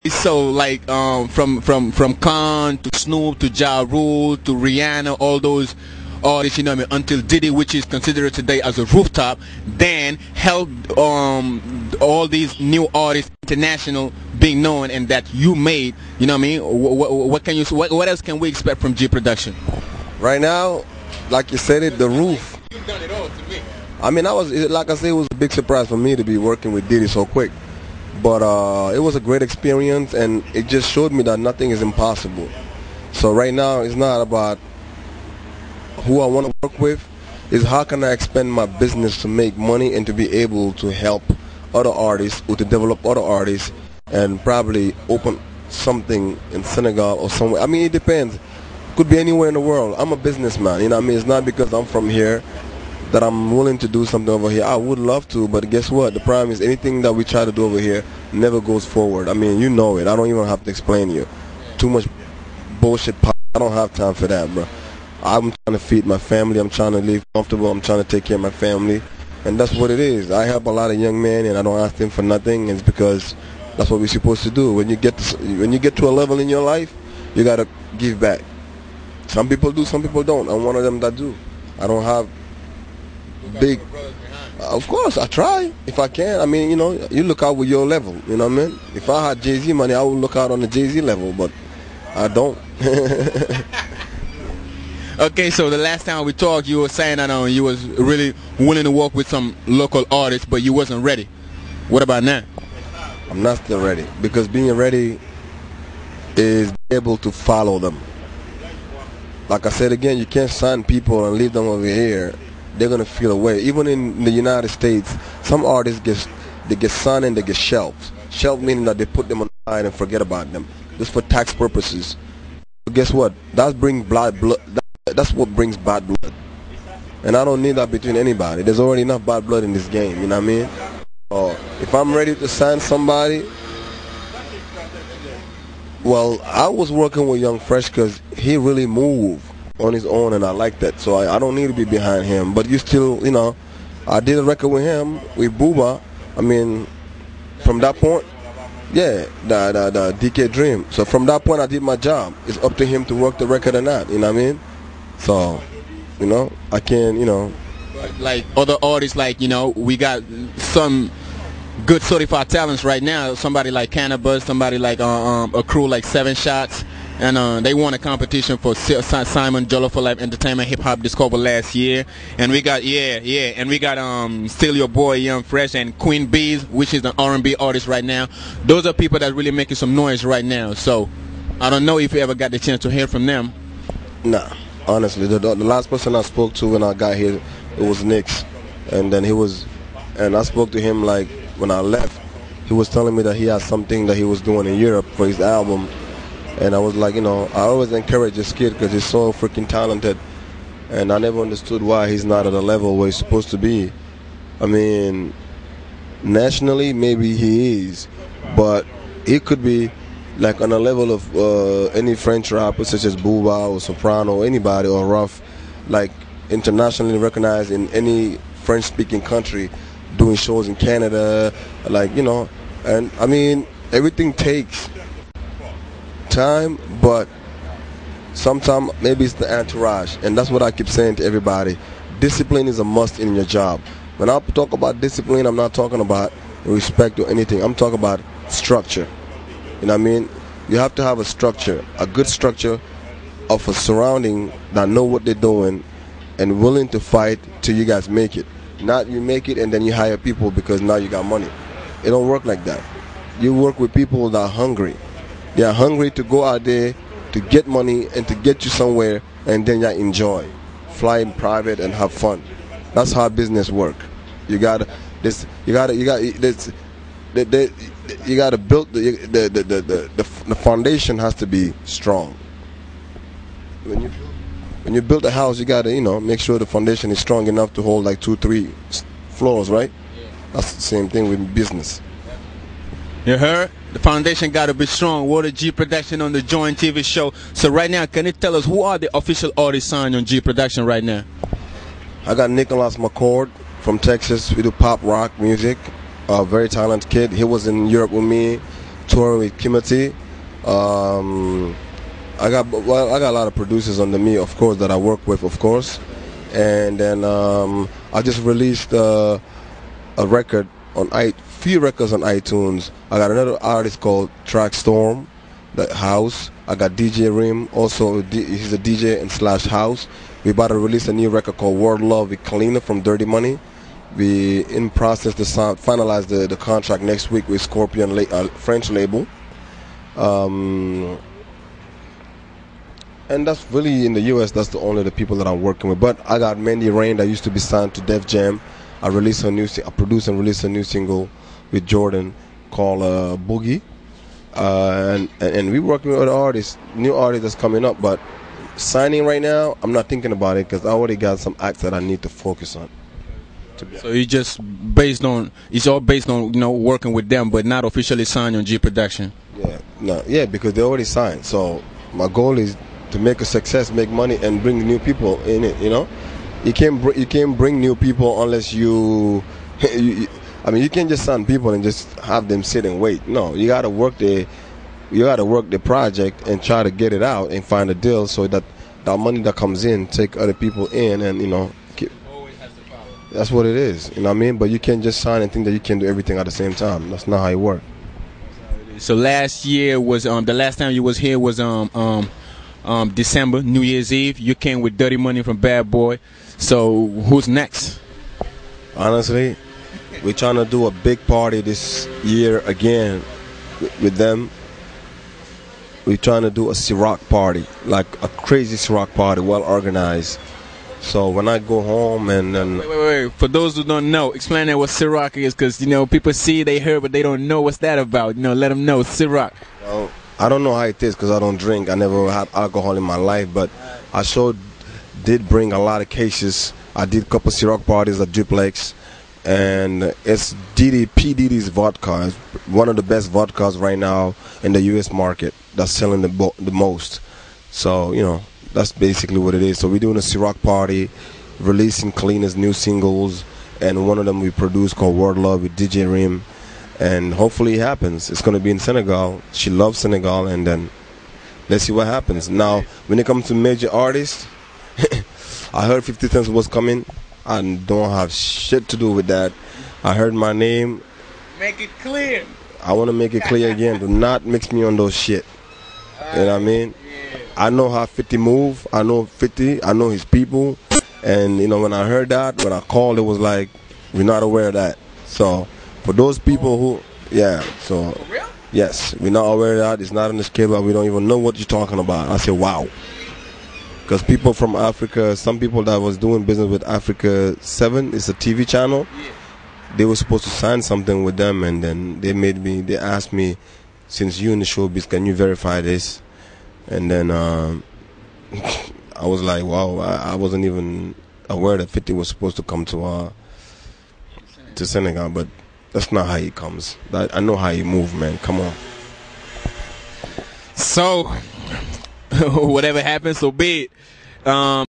So like from Khan to Snoop to Ja Rule to Rihanna, all those artists, you know what I mean, until Diddy, which is considered today as a rooftop, then helped all these new artists international being known and that you made, you know what I mean. What else can we expect from G Production? Right now, like you said it, the roof. You've done it all to me. I mean, like I said, it was a big surprise for me to be working with Diddy so quick. But it was a great experience, and it just showed me that nothing is impossible. So right now, it's not about who I want to work with. It's how can I expand my business to make money and to be able to help other artists or to develop other artists and probably open something in Senegal or somewhere. I mean, it depends. Could be anywhere in the world. I'm a businessman, you know what I mean? It's not because I'm from here that I'm willing to do something over here. I would love to, but guess what? The problem is anything that we try to do over here never goes forward. I mean, you know it. I don't even have to explain to you. Too much bullshit. I don't have time for that, bro. I'm trying to feed my family. I'm trying to live comfortable. I'm trying to take care of my family. And that's what it is. I help a lot of young men, and I don't ask them for nothing. It's because that's what we're supposed to do. When you get to a level in your life, you got to give back. Some people do, some people don't. I'm one of them that do. I don't have big, of course I try if I can. I mean, you know, you look out with your level, you know what I mean? If I had Jay-Z money, I would look out on the Jay-Z level, but I don't. Okay, so the last time we talked, you were saying that you was really willing to work with some local artists, but you wasn't ready. What about now? I'm not still ready, because being ready is able to follow them. Like I said again, you can't sign people and leave them over here. They're gonna feel away. Even in the United States, some artists get signed and they get shelved. Shelved meaning that they put them on the side and forget about them, just for tax purposes. But guess what? That's what brings bad blood. And I don't need that between anybody. There's already enough bad blood in this game. You know what I mean? If I'm ready to sign somebody, well, I was working with Young Fresh because he really moved on his own, and I like that. So I don't need to be behind him. But you still, you know, I did a record with him, with Booba. I mean, from that point, yeah, the DK Dream. So from that point, I did my job. It's up to him to work the record or not. You know what I mean? So, you know, I can, you know. Like other artists, like, you know, we got some good certified talents right now. Somebody like Cannabis, somebody like a crew like 7 Shots. And they won a competition for Simon Jollo for Life Entertainment Hip Hop Discover last year. And we got and we got Still Your Boy Young Fresh and Queen Bees, which is an R&B artist right now. Those are people that really making some noise right now. So I don't know if you ever got the chance to hear from them. Nah, honestly, the last person I spoke to when I got here, it was Nix, and then I spoke to him like when I left. He was telling me that he had something that he was doing in Europe for his album. And I was like, you know, I always encourage this kid because he's so freaking talented. And I never understood why he's not at a level where he's supposed to be. I mean, nationally, maybe he is. But he could be like on a level of any French rapper such as Booba or Soprano or anybody or Ruff, like internationally recognized in any French-speaking country, doing shows in Canada, like, you know. And I mean, everything takes time, but sometimes maybe it's the entourage, and that's what I keep saying to everybody. Discipline is a must in your job. When I talk about discipline, I'm not talking about respect or anything. I'm talking about structure. You know what I mean? You have to have a structure, a good structure of a surrounding that know what they're doing and willing to fight till you guys make it. Not you make it and then you hire people because now you got money. It don't work like that. You work with people that are hungry. They are hungry to go out there to get money and to get you somewhere, and then you enjoy, fly in private and have fun. That's how business work. You gotta build the foundation has to be strong. When you build a house, you gotta, you know, make sure the foundation is strong enough to hold like 2-3 floors, right? That's the same thing with business. You heard? The foundation got to be strong. Y.DEE Production on the Joint TV show. So right now, can you tell us who are the official artists signed on G Production right now? I got Nicholas McCord from Texas. We do pop rock music. A very talented kid. He was in Europe with me touring with Kimati. I got a lot of producers under me, of course, that I work with, of course. And then I just released a record on few records on iTunes. I got another artist called Track Storm, the house. I got DJ Rim, also he's a DJ and / house. We about to release a new record called World Love with Kalina from Dirty Money. We in process to finalize the contract next week with Scorpion, French label. And that's really in the U.S. That's the only people that I'm working with. But I got Mandy Rain that used to be signed to Def Jam. I produced and released a new single with Jordan called Boogie. And we working with other artists, new artists that's coming up. But signing right now, I'm not thinking about it because I already got some acts that I need to focus on. So you just it's all based on working with them, but not officially signed on G Production. Yeah, because they already signed. So my goal is to make a success, make money, and bring new people in it. You can't bring new people unless you can't just sign people and just have them sit and wait. No, you gotta work the project and try to get it out and find a deal so that the money that comes in take other people in and keep. Always has to follow. That's what it is. You know what I mean? But you can't just sign and think that you can do everything at the same time. That's not how it works. So last year was the last time you was here was December, New Year's Eve. You came with Dirty Money from Bad Boy. So who's next? Honestly, we're trying to do a big party this year again with them. We're trying to do a Ciroc party, like a crazy Ciroc party, well organized. So when I go home and then... Wait. For those who don't know, explain that what Ciroc is, because people see, they heard, but they don't know what's that about. Let them know, Ciroc. Well, I don't know how it is because I don't drink. I never had alcohol in my life, but I sure did bring a lot of cases. I did a couple Ciroc parties at Duplex, and it's P. Diddy's vodka. It's one of the best vodkas right now in the U.S. market that's selling the most. So, that's basically what it is. So we're doing a Ciroc party, releasing Kalina's new singles, and one of them we produced called World Love with DJ Rim. And hopefully it happens. It's going to be in Senegal. She loves Senegal, and then let's see what happens. Now, when it comes to major artists, I heard 50 Cent was coming. I don't have shit to do with that. I heard my name. Make it clear. I want to make it clear again. Do not mix me on those shit. You know what I mean? Yeah. I know how 50 move. I know 50. I know his people. And, when I heard that, when I called, it was like, we're not aware of that. So, for those people who, so, For real? yes, we're not aware of that. It's not on the scale. We don't even know what you're talking about. I said, wow. Because people from Africa, some people that was doing business with Africa 7, it's a TV channel. Yeah. They were supposed to sign something with them, and then they asked me, since you in the showbiz, can you verify this? And then I was like, wow, I wasn't even aware that 50 was supposed to come to Senegal, but that's not how he comes. I know how he moves, man. Come on. So, whatever happens, so be it.